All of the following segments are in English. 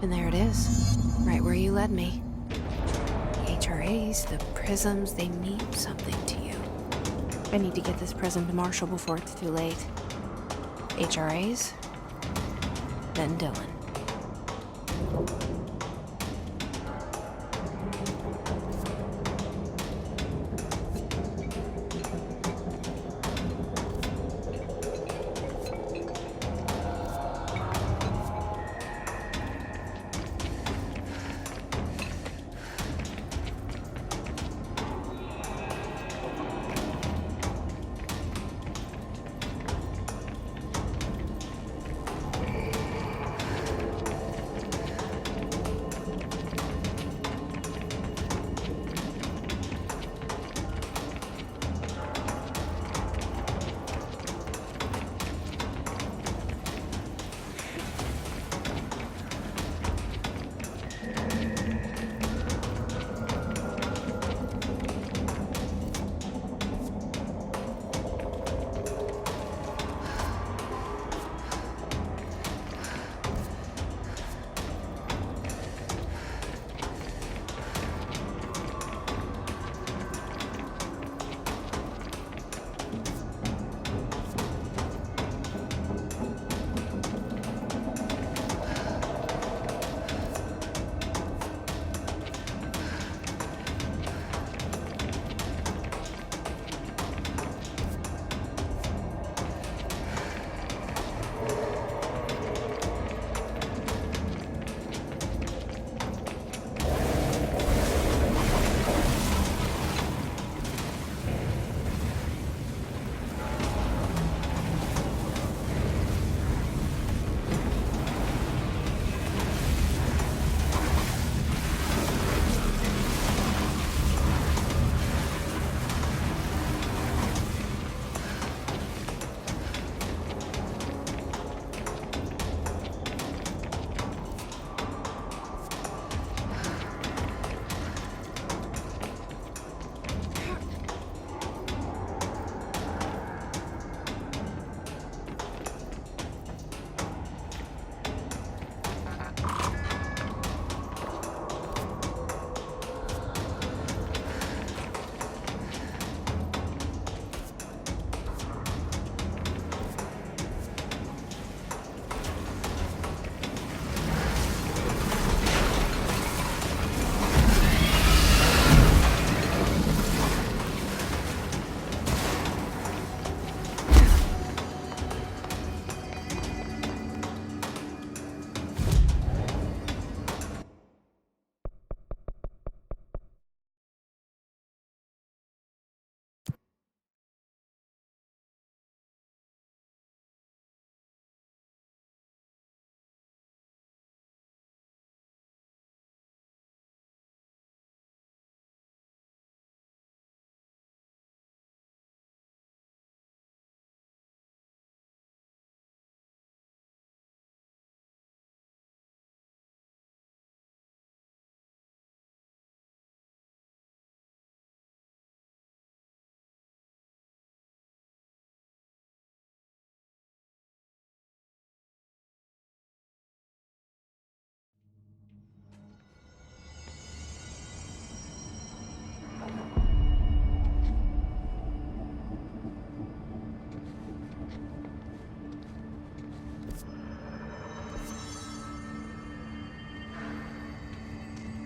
And there it is, right where you led me. The HRAs, the prisms, they mean something to you. I need to get this prism to Marshall before it's too late. HRAs, then Dylan.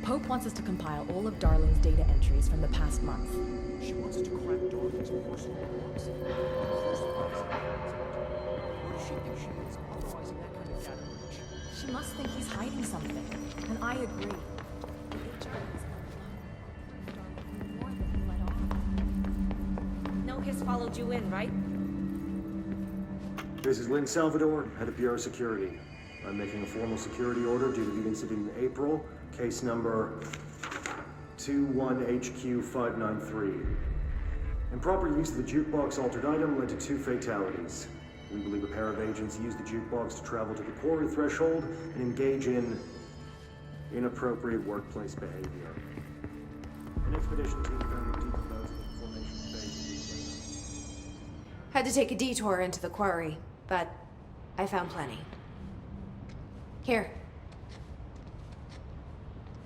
Pope wants us to compile all of Darling's data entries from the past month. She wants us to crack Darling's personal logs. Who does she think she is, authorizing that kind of data breach? She must think he's hiding something, and I agree. The HRA is Darling more than he let on. No, his followed you in, right? This is Lynn Salvador, head of Bureau Security. I'm making a formal security order due to the incident in April, case number 21HQ593. Improper use of the jukebox altered item led to 2 fatalities. We believe a pair of agents used the jukebox to travel to the quarry threshold and engage in inappropriate workplace behavior. An expedition team found them decomposed in the formation phase. Had to take a detour into the quarry, but I found plenty. Here.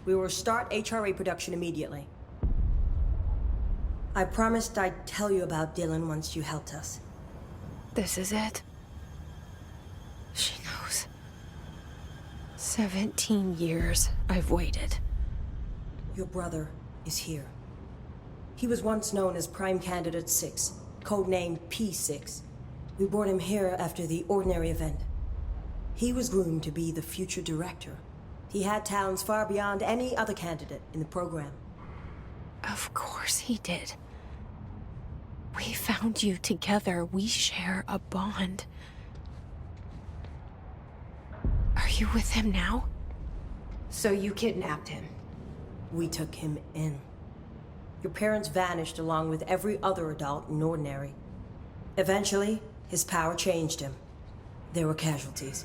We will start HRA production immediately. I promised I'd tell you about Dylan once you helped us. This is it. She knows. 17 years I've waited. Your brother is here. He was once known as Prime Candidate 6, codenamed P6. We brought him here after the Ordinary event. He was groomed to be the future director. He had talents far beyond any other candidate in the program. Of course he did. We found you together. We share a bond. Are you with him now? So you kidnapped him? We took him in. Your parents vanished along with every other adult in Ordinary. Eventually, his power changed him. There were casualties.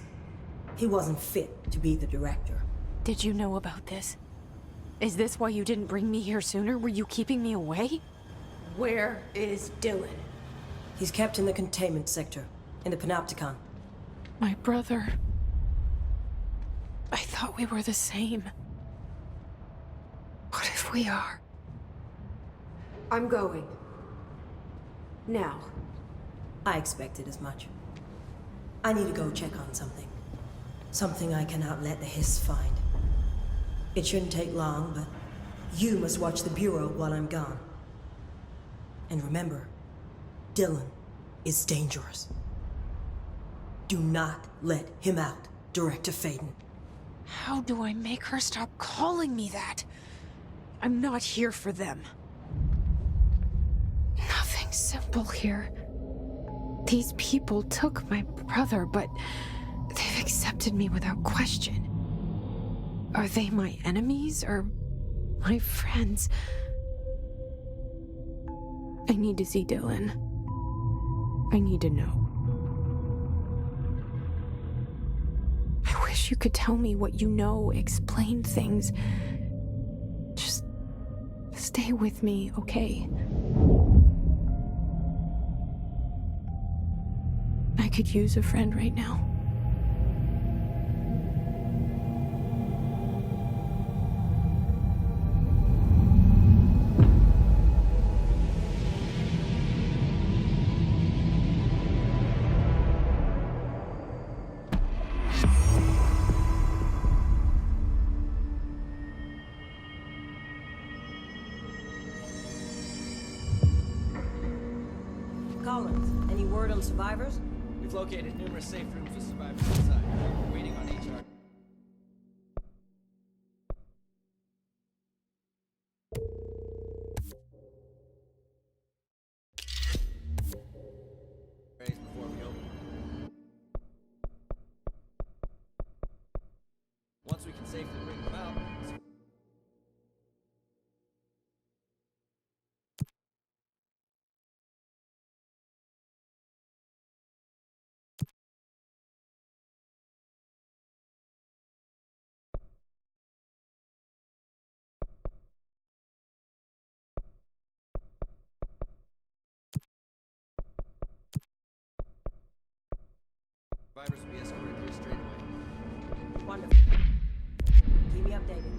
He wasn't fit to be the director. Did you know about this? Is this why you didn't bring me here sooner? Were you keeping me away? Where is Dylan? He's kept in the containment sector, in the Panopticon. My brother. I thought we were the same. What if we are? I'm going. Now. I expected as much. I need to go check on something. Something I cannot let the Hiss find. It shouldn't take long, but you must watch the Bureau while I'm gone. And remember, Dylan is dangerous. Do not let him out, Director Faden. How do I make her stop calling me that? I'm not here for them. Nothing simple here. These people took my brother, but they've accepted me without question. Are they my enemies or my friends? I need to see Dylan. I need to know. I wish you could tell me what you know, explain things. Just stay with me, okay? I could use a friend right now. Collins, any word on survivors? We've located numerous safe rooms with survivors inside. We're waiting on HR. Before we open. Once we can safely bring them out. Survivors will be escorted here straight away. Wonderful. Keep me updated.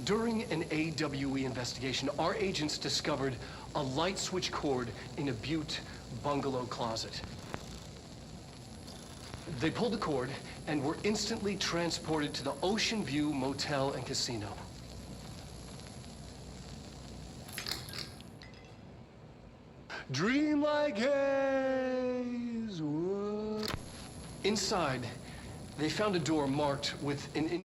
During an AWE investigation, our agents discovered a light switch cord in a Butte bungalow closet. They pulled the cord and were instantly transported to the Ocean View Motel and Casino. Dream like haze. Whoa. Inside, they found a door marked with an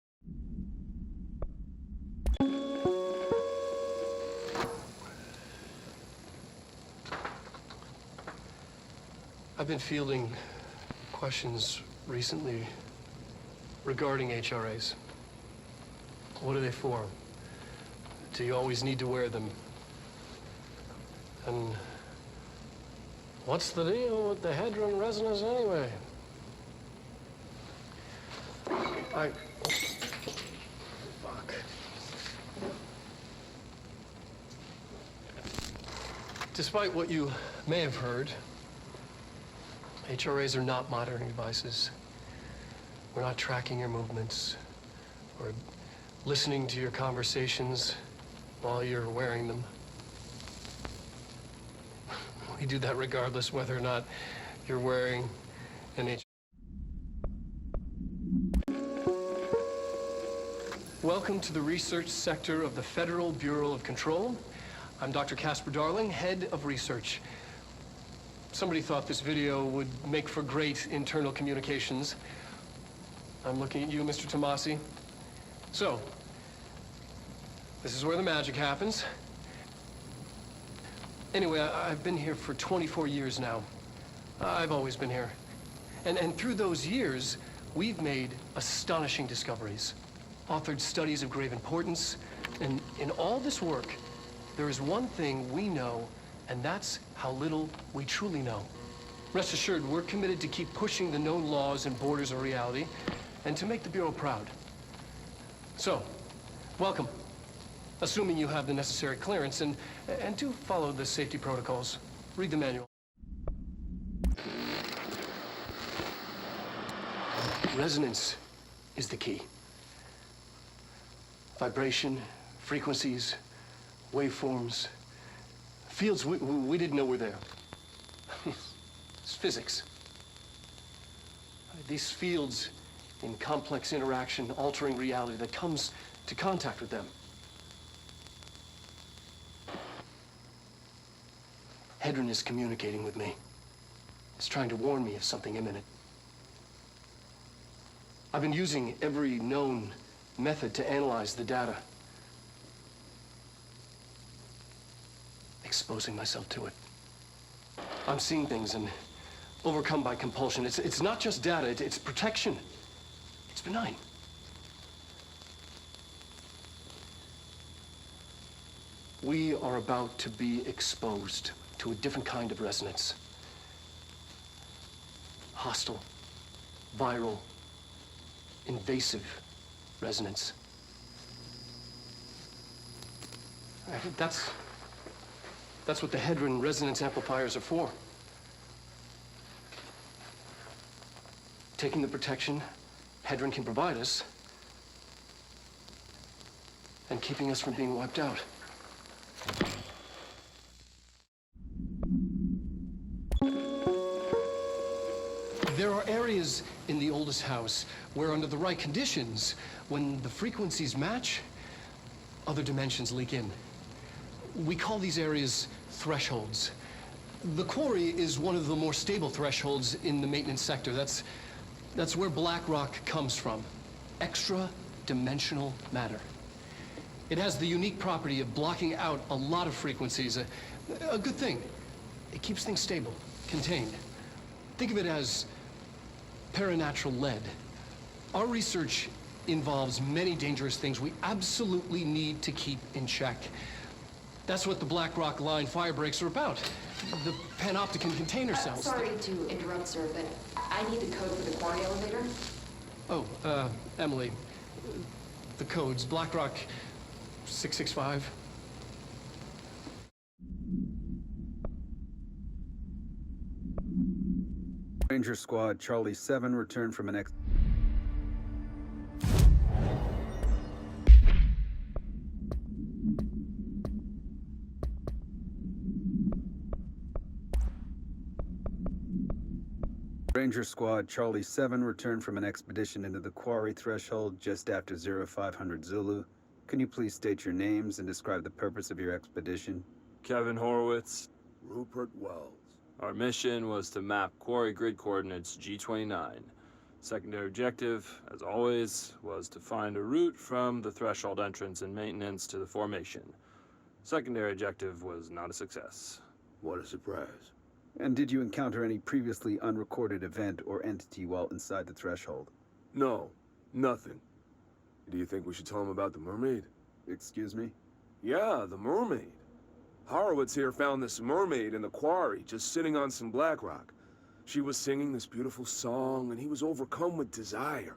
I've been fielding questions recently regarding HRAs. What are they for? Do you always need to wear them? And what's the deal with the Hedron resonance anyway? Fuck. Despite what you may have heard, HRAs are not monitoring devices. We're not tracking your movements or listening to your conversations while you're wearing them. We do that regardless whether or not you're wearing an HRA. Welcome to the research sector of the Federal Bureau of Control. I'm Dr. Casper Darling, head of research. Somebody thought this video would make for great internal communications. I'm looking at you, Mr. Tomasi. So, this is where the magic happens. Anyway, I've been here for 24 years now. I've always been here. And through those years, we've made astonishing discoveries, authored studies of grave importance, and in all this work, there is one thing we know, and that's how little we truly know. Rest assured, we're committed to keep pushing the known laws and borders of reality, and to make the Bureau proud. So, welcome. Assuming you have the necessary clearance, and do follow the safety protocols. Read the manual. Resonance is the key. Vibration, frequencies, waveforms, fields we didn't know were there. It's physics. These fields in complex interaction, altering reality that comes to contact with them. Hedron is communicating with me. It's trying to warn me of something imminent. I've been using every known method to analyze the data. Exposing myself to it. I'm seeing things and overcome by compulsion. It's not just data, it's protection. It's benign. We are about to be exposed to a different kind of resonance. Hostile, viral, invasive resonance. That's what the Hedron resonance amplifiers are for. Taking the protection Hedron can provide us and keeping us from being wiped out. There are areas in the oldest house where, under the right conditions, when the frequencies match, other dimensions leak in. We call these areas thresholds. The quarry is one of the more stable thresholds in the maintenance sector. That's where black rock comes from. Extra-dimensional matter. It has the unique property of blocking out a lot of frequencies. A good thing. It keeps things stable, contained. Think of it as paranatural lead. Our research involves many dangerous things we absolutely need to keep in check. That's what the Black Rock Line fire breaks are about. The panopticon container cells. Sorry to interrupt, sir, but I need the code for the quarry elevator. Oh, Emily. The codes. Black Rock 665. Ranger Squad, Charlie 7 returned from an Ranger Squad Charlie 7 returned from an expedition into the quarry threshold just after 0500 Zulu. Can you please state your names and describe the purpose of your expedition? Kevin Horowitz. Rupert Wells. Our mission was to map quarry grid coordinates G29. Secondary objective, as always, was to find a route from the threshold entrance and maintenance to the formation. Secondary objective was not a success. What a surprise. And did you encounter any previously unrecorded event or entity while inside the threshold? No, nothing. Do you think we should tell him about the mermaid? Excuse me? Yeah, the mermaid. Horowitz here found this mermaid in the quarry, just sitting on some black rock. She was singing this beautiful song, and he was overcome with desire.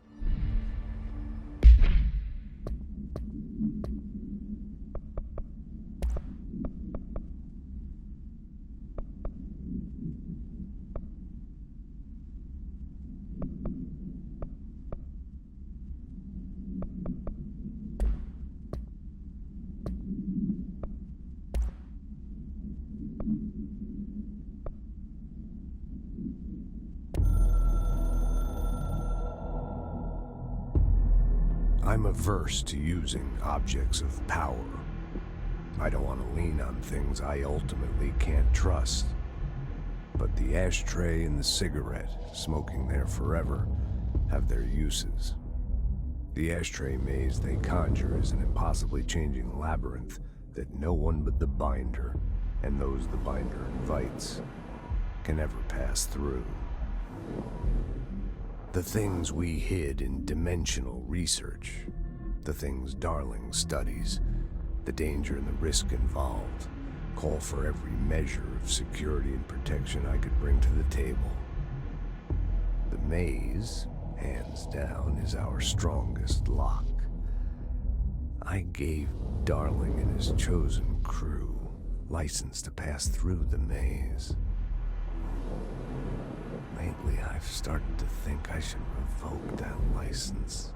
I'm averse to using objects of power. I don't want to lean on things I ultimately can't trust. But the ashtray and the cigarette, smoking there forever, have their uses. The ashtray maze they conjure is an impossibly changing labyrinth that no one but the binder, and those the binder invites, can ever pass through. The things we hid in dimensional research, the things Darling studies, the danger and the risk involved, call for every measure of security and protection I could bring to the table. The maze, hands down, is our strongest lock. I gave Darling and his chosen crew license to pass through the maze. Lately, I've started to think I should revoke that license.